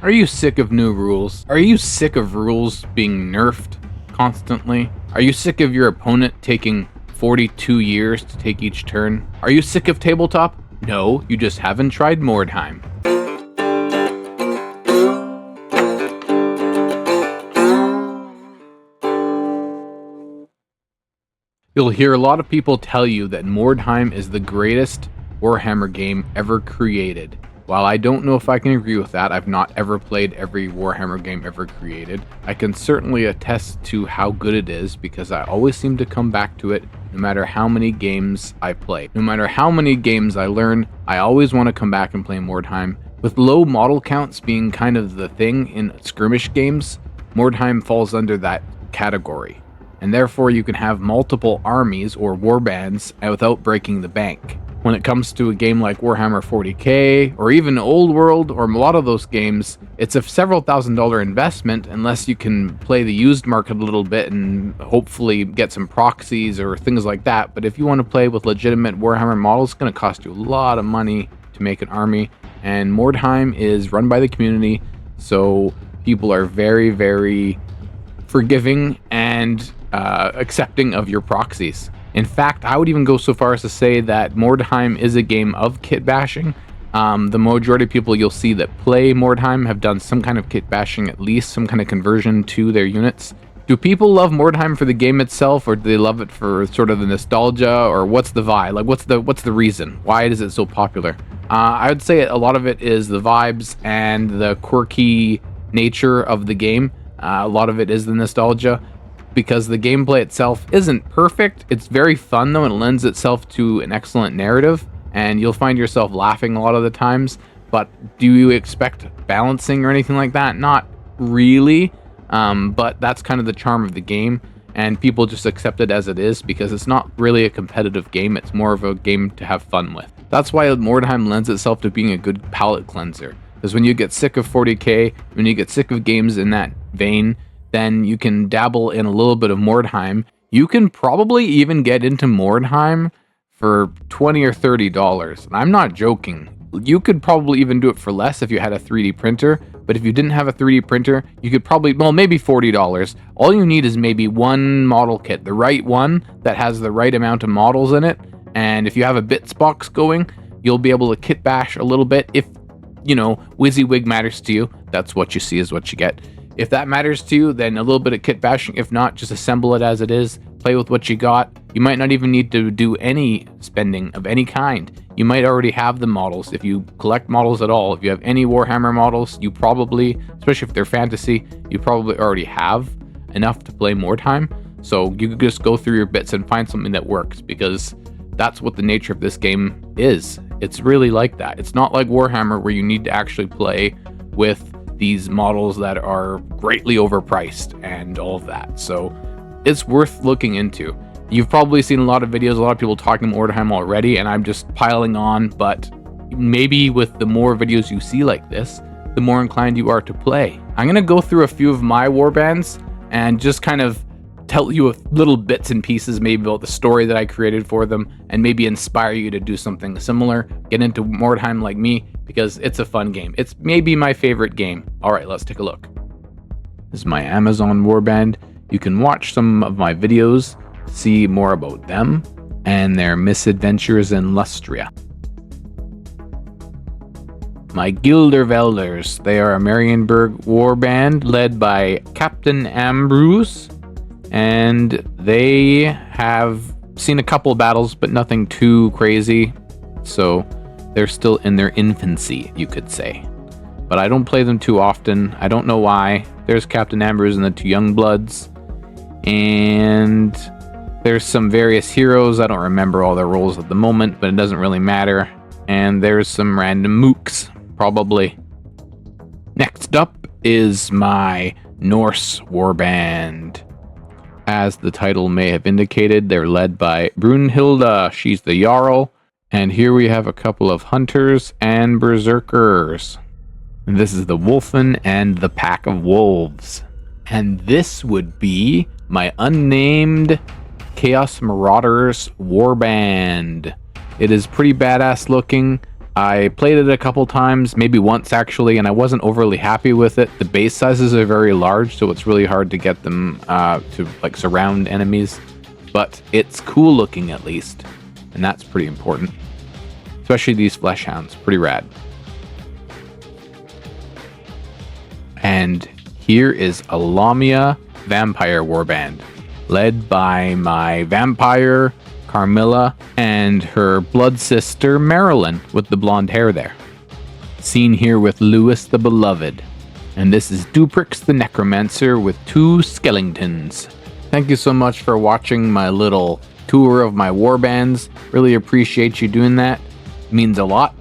Are you sick of new rules? Are you sick of rules being nerfed constantly? Are you sick of your opponent taking 42 years to take each turn? Are you sick of tabletop? No, you just haven't tried Mordheim. You'll hear a lot of people tell you that Mordheim is the greatest Warhammer game ever created. While I don't know if I can agree with that, I've not ever played every Warhammer game ever created. I can certainly attest to how good it is because I always seem to come back to it no matter how many games I play. No matter how many games I learn, I always want to come back and play Mordheim. With low model counts being kind of the thing in skirmish games, Mordheim falls under that category. And therefore you can have multiple armies or warbands without breaking the bank. When it comes to a game like Warhammer 40k, or even Old World, or a lot of those games, it's a several $1,000s investment unless you can play the used market a little bit and hopefully get some proxies or things like that. But if you want to play with legitimate Warhammer models, it's going to cost you a lot of money to make an army. And Mordheim is run by the community, so people are very, very forgiving and accepting of your proxies. In fact, I would even go so far as to say that Mordheim is a game of kit bashing. The majority of people you'll see that play Mordheim have done some kind of kit bashing, at least some kind of conversion to their units. Do people love Mordheim for the game itself, or do they love it for sort of the nostalgia, or what's the vibe? Like, what's the reason? Why is it so popular? I would say a lot of it is the vibes and the quirky nature of the game. A lot of it is the nostalgia, because the gameplay itself isn't perfect. It's very fun though, and it lends itself to an excellent narrative, and you'll find yourself laughing a lot of the times. But do you expect balancing or anything like that? Not really, but that's kind of the charm of the game, and people just accept it as it is because it's not really a competitive game. It's more of a game to have fun with. That's why Mordheim lends itself to being a good palate cleanser, because when you get sick of 40k, when you get sick of games in that vein, then you can dabble in a little bit of Mordheim. You can probably even get into Mordheim for $20 or $30. And I'm not joking. You could probably even do it for less if you had a 3D printer. But if you didn't have a 3D printer, you could probably, well, maybe $40. All you need is maybe one model kit, the right one that has the right amount of models in it. And if you have a bits box going, you'll be able to kit bash a little bit. If, you know, WYSIWYG matters to you, that's what you see is what you get. If that matters to you, then a little bit of kit bashing. If not, just assemble it as it is. Play with what you got. You might not even need to do any spending of any kind. You might already have the models. If you collect models at all, if you have any Warhammer models, you probably, especially if they're fantasy, you probably already have enough to play Mordheim. So you could just go through your bits and find something that works, because that's what the nature of this game is. It's really like that. It's not like Warhammer where you need to actually play with these models that are greatly overpriced and all of that. So it's worth looking into. You've probably seen a lot of videos, a lot of people talking Mordheim already, and I'm just piling on, but maybe with the more videos you see like this, the more inclined you are to play. I'm going to go through a few of my warbands and just kind of tell you little bits and pieces maybe about the story that I created for them, and maybe inspire you to do something similar, get into Mordheim like me, because it's a fun game. It's maybe my favorite game. Alright, let's take a look. This is my Amazon warband. You can watch some of my videos, see more about them and their misadventures in Lustria. My Gildervelders, they are a Marienburg warband led by Captain Ambrose, and they have seen a couple battles, but nothing too crazy, so they're still in their infancy, you could say. But I don't play them too often. I don't know why. There's Captain Ambrose and the two Youngbloods, and there's some various heroes. I don't remember all their roles at the moment, but it doesn't really matter. And there's some random mooks, probably. Next up is my Norse warband. As the title may have indicated, they're led by Brunhilde. She's the Jarl. And here we have a couple of hunters and berserkers. And this is the Wolfen and the Pack of Wolves. And this would be my unnamed Chaos Marauders warband. It is pretty badass looking. I played it a couple times, maybe once actually, and I wasn't overly happy with it. The base sizes are very large, so it's really hard to get them to like surround enemies. But it's cool looking at least, and that's pretty important. Especially these flesh hounds, pretty rad. And here is a Lamia vampire warband, led by my vampire Carmilla and her blood sister Marilyn with the blonde hair there. Seen here with Lewis the Beloved. And this is Duprix the Necromancer with 2 skeletons. Thank you so much for watching my little tour of my warbands. Really appreciate you doing that. It means a lot.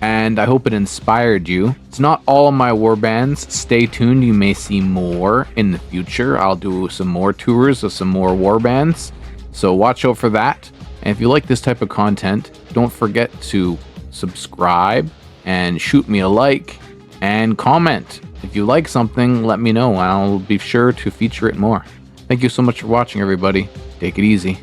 And I hope it inspired you. It's not all of my warbands. Stay tuned, you may see more in the future. I'll do some more tours of some more warbands. So watch out for that. And if you like this type of content, don't forget to subscribe and shoot me a like and comment. If you like something, let me know. I'll be sure to feature it more. Thank you so much for watching, everybody. Take it easy.